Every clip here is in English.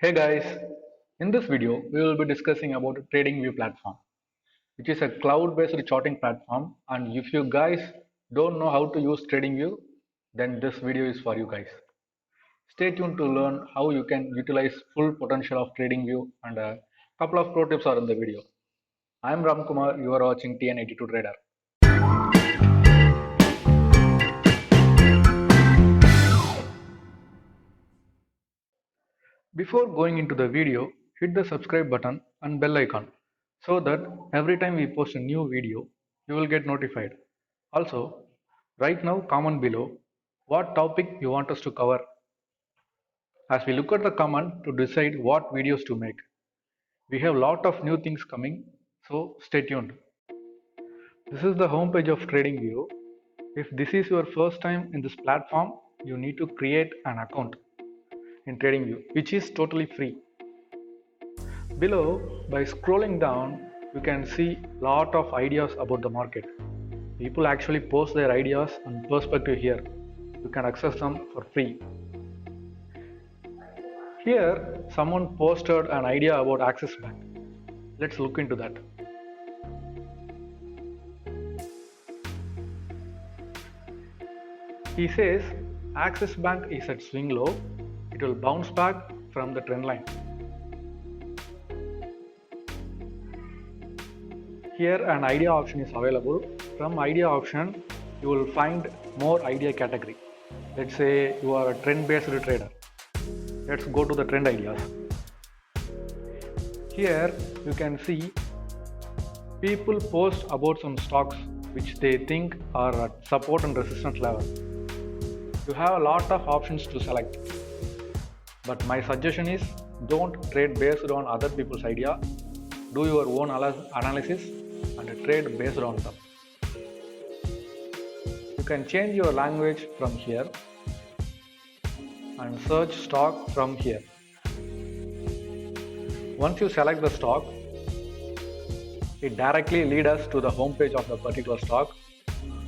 Hey guys, in this video we will be discussing about TradingView platform, which is a cloud-based charting platform. And if you guys don't know how to use TradingView, then this video is for you guys. Stay tuned to learn how you can utilize full potential of TradingView, and a couple of pro tips are in the video. I am Ramkumar. You are watching TN82 Trader. Before going into the video, hit the subscribe button and bell icon so that every time we post a new video, you will get notified. Also, right now comment below what topic you want us to cover as we look at the comment to decide what videos to make. We have lot of new things coming, so stay tuned. This is the homepage of TradingView. If this is your first time in this platform, you need to create an account in TradingView, which is totally free. Below, by scrolling down, you can see lot of ideas about the market. People actually post their ideas and perspective here. You can access them for free. Here, someone posted an idea about Axis Bank. Let's look into that. He says Axis Bank is at swing low. It will bounce back from the trend line. Here an idea option is available. From idea option, you will find more idea category. Let's say you are a trend based trader. Let's go to the trend ideas. Here you can see people post about some stocks which they think are at support and resistance level. You have a lot of options to select, but my suggestion is don't trade based on other people's idea. Do your own analysis and trade based on them. You can change your language from here and search stock from here. Once you select the stock, it directly leads us to the home page of the particular stock,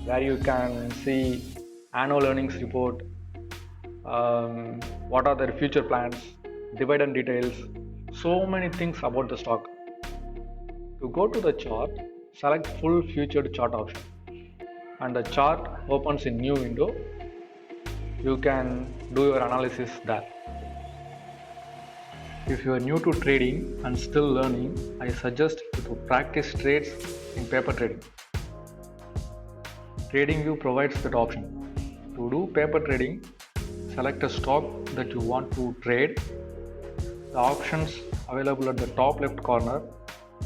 where you can see annual earnings report, what are their future plans, dividend details, so many things about the stock. To go to the chart, select full featured chart option and the chart opens in new window. You can do your analysis there. If you are new to trading and still learning, I suggest you to practice trades in paper trading. TradingView provides that option. To do paper trading, select a stock that you want to trade. The options available at the top left corner.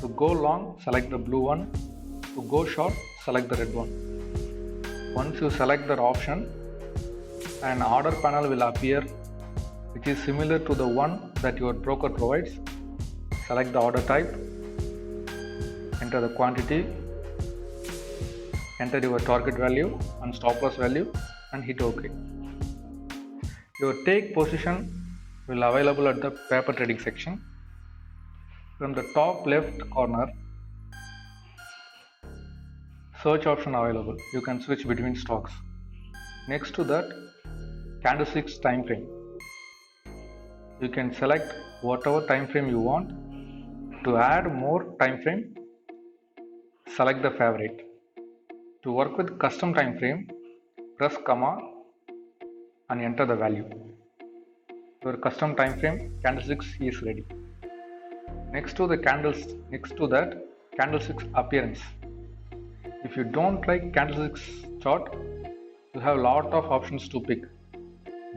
To go long, select the blue one. To go short, select the red one. Once you select that option, an order panel will appear which is similar to the one that your broker provides. Select the order type, enter the quantity, enter your target value and stop loss value and hit OK. Your take position will available at the paper trading section. From the top left corner, search option available. You can switch between stocks. Next to that, candlesticks time frame. You can select whatever time frame you want. To add more time frame, select the favorite. To work with custom time frame, press comma and enter the value. Your custom time frame candlesticks is ready. Next to that, candlesticks appearance. If you don't like candlesticks chart, you have a lot of options to pick.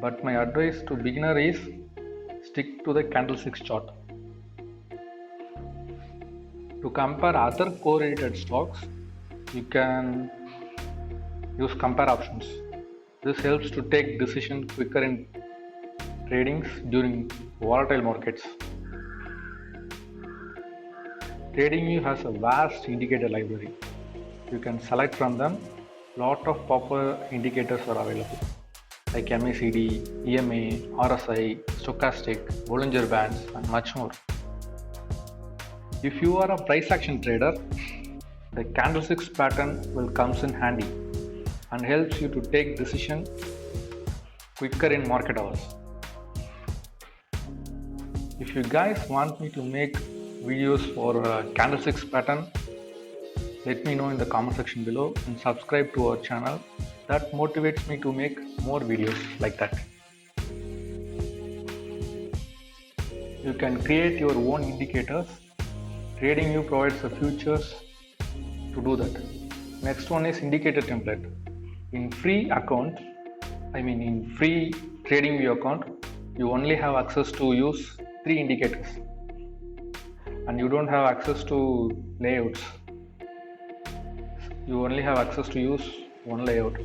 But my advice to beginner is stick to the candlesticks chart. To compare other correlated stocks, you can use compare options. This helps to take decision quicker in tradings during volatile markets. TradingView has a vast indicator library. You can select from them. Lot of popular indicators are available like MACD, EMA, RSI, stochastic, Bollinger Bands and much more. If you are a price action trader, the candlesticks pattern will comes in handy and helps you to take decision quicker in market hours. If you guys want me to make videos for candlesticks pattern, let me know in the comment section below and subscribe to our channel. That motivates me to make more videos like that. You can create your own indicators. TradingView provides the features to do that. Next one is indicator template. In free TradingView account, you only have access to use 3 indicators and you don't have access to layouts. You only have access to use one layout.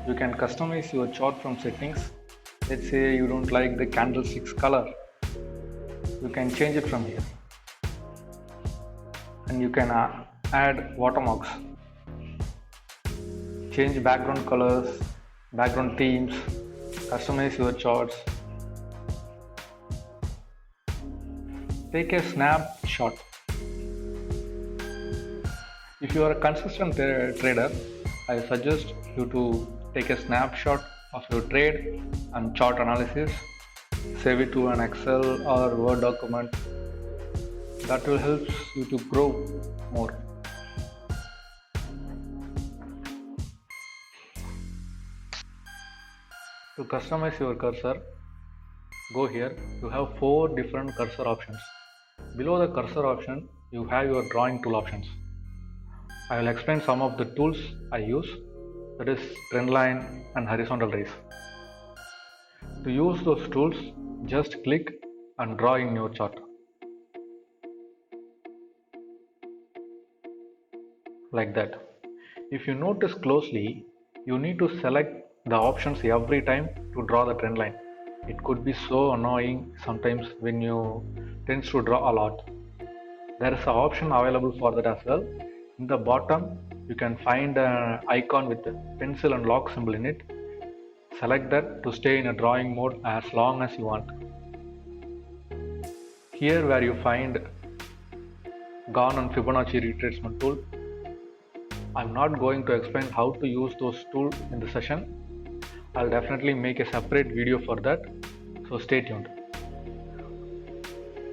You can customize your chart from settings. Let's say you don't like the candlesticks color. You can change it from here. And you can add watermarks. Change background colors, background themes, customize your charts. Take a snapshot. If you are a consistent trader, I suggest you to take a snapshot of your trade and chart analysis. Save it to an Excel or Word document. That will help you to grow more. To customize your cursor, go here. You have 4 different cursor options. Below the cursor option, you have your drawing tool options. I will explain some of the tools I use, that is trendline and horizontal raise. To use those tools, just click and draw in your chart. Like that. If you notice closely, you need to select the options every time to draw the trend line. It could be so annoying sometimes when you tend to draw a lot. There is an option available for that as well. In the bottom, you can find an icon with a pencil and lock symbol in it. Select that to stay in a drawing mode as long as you want. Here where you find Gann and Fibonacci retracement tool. I'm not going to explain how to use those tools in the session. I'll definitely make a separate video for that, so stay tuned.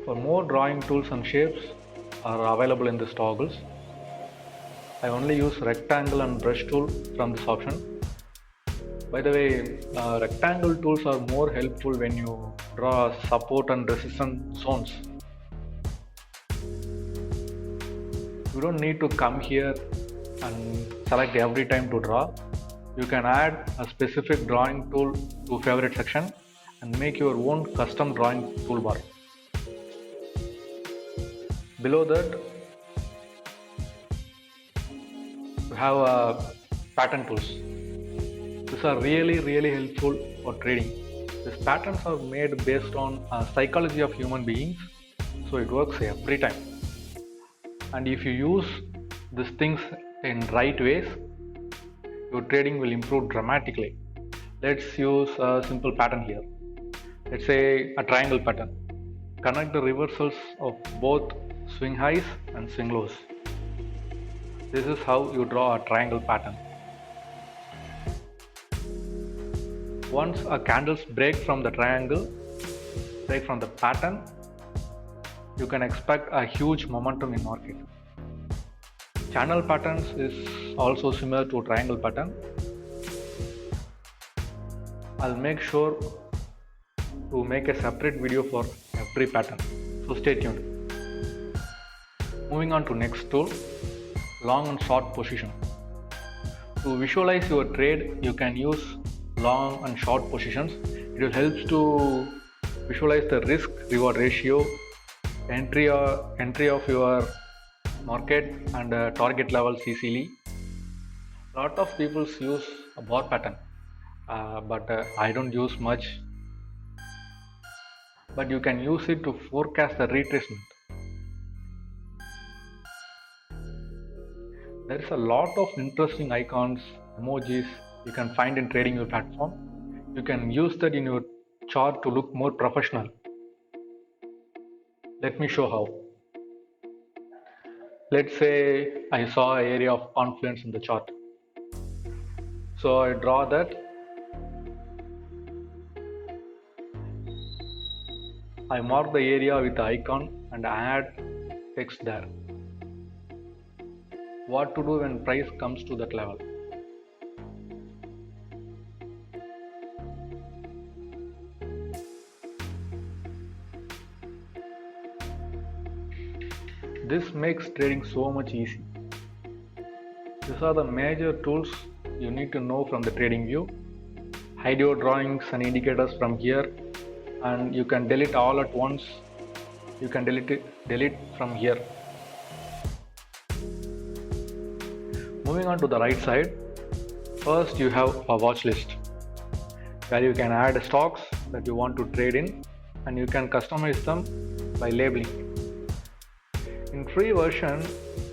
For more drawing tools and shapes are available in these toggles. I only use rectangle and brush tool from this option. By the way, rectangle tools are more helpful when you draw support and resistance zones. You don't need to come here and select every time to draw. You can add a specific drawing tool to favorite section and make your own custom drawing toolbar. Below that, you have pattern tools. These are really helpful for trading. These patterns are made based on psychology of human beings, so it works every time. And if you use these things in right ways, your trading will improve dramatically. Let's use a simple pattern here. Let's say a triangle pattern. Connect the reversals of both swing highs and swing lows. This is how you draw a triangle pattern. Once a candles break from the triangle, break from the pattern, you can expect a huge momentum in market. Channel patterns is also similar to triangle pattern. I'll make sure to make a separate video for every pattern, so stay tuned. Moving on to next tool, long and short position. To visualize your trade, you can use long and short positions. It will help to visualize the risk reward ratio, entry of your market and target levels easily. A lot of people use a bar pattern, but I don't use much. But you can use it to forecast the retracement. There is a lot of interesting icons, emojis you can find in TradingView platform. You can use that in your chart to look more professional. Let me show how. Let's say I saw an area of confluence in the chart. So I draw that. I mark the area with the icon and add text there. What to do when price comes to that level? This makes trading so much easy. These are the major tools you need to know from the trading view. Hide your drawings and indicators from here, and you can delete all at once. You can delete from here. Moving on to the right side, first you have a watch list where you can add stocks that you want to trade in, and you can customize them by labeling. In free version,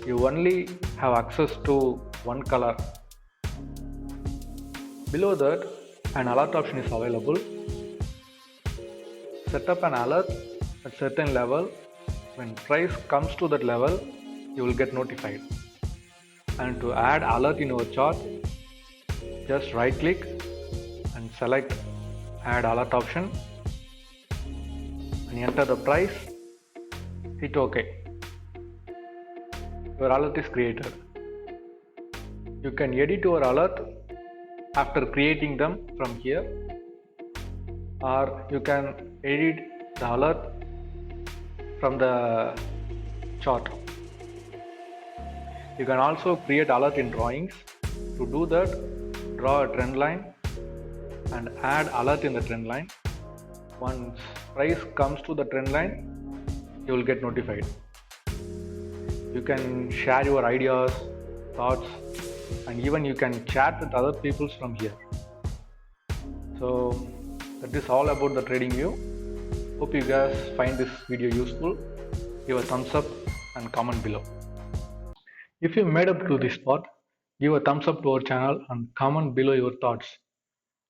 you only have access to one color. Below that, an alert option is available. Set up an alert at certain level. When price comes to that level, you will get notified. And to add alert in your chart, just right click and select add alert option and enter the price. Hit OK. Your alert is created. You can edit your alert after creating them from here, or you can edit the alert from the chart. You can also create alert in drawings. To do that, draw a trend line and add alert in the trend line. Once price comes to the trend line, you will get notified. You can share your ideas, thoughts, and even you can chat with other people from here. So that is all about the trading view. Hope you guys find this video useful. Give a thumbs up and comment below. If you made up to this part, give a thumbs up to our channel and comment below your thoughts.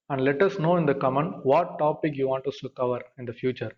And let us know in the comment what topic you want us to cover in the future.